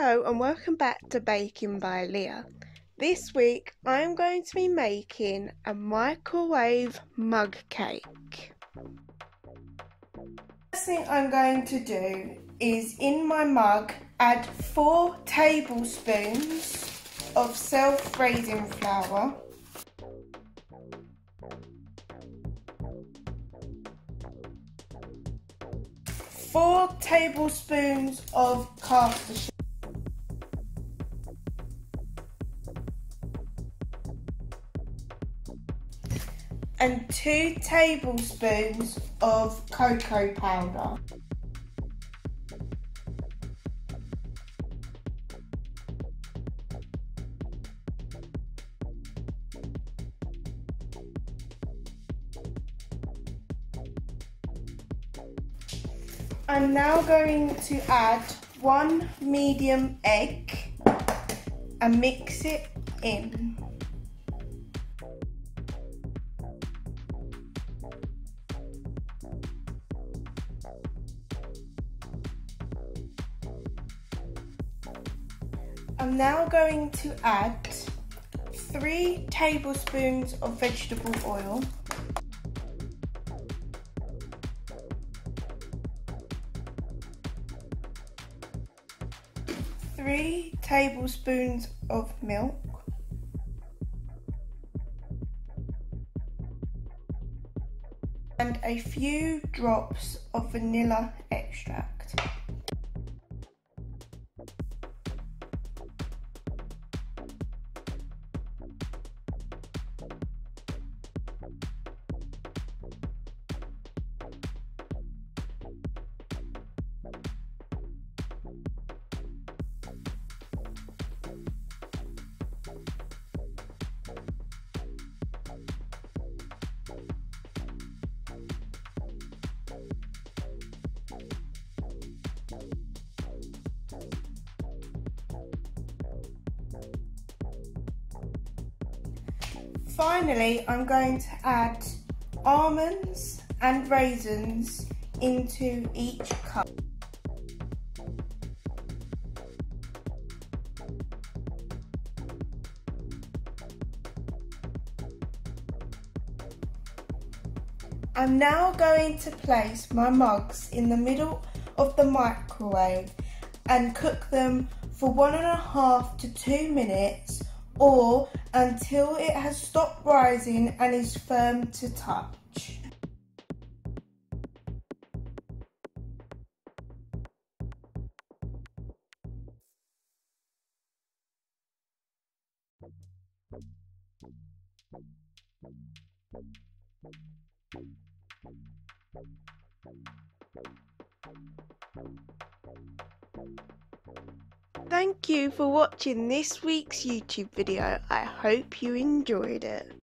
Hello and welcome back to Baking by Leah. This week I'm going to be making a microwave mug cake. First thing I'm going to do is in my mug add 4 tablespoons of self-raising flour, 4 tablespoons of caster sugar, and 2 tablespoons of cocoa powder. I'm now going to add 1 medium egg and mix it in. I'm now going to add 3 tablespoons of vegetable oil, 3 tablespoons of milk, and a few drops of vanilla extract. Finally, I'm going to add almonds and raisins into each cup. I'm now going to place my mugs in the middle of the microwave and cook them for 1.5 to 2 minutes, or until it has stopped rising and is firm to touch. Thank you for watching this week's YouTube video. I hope you enjoyed it.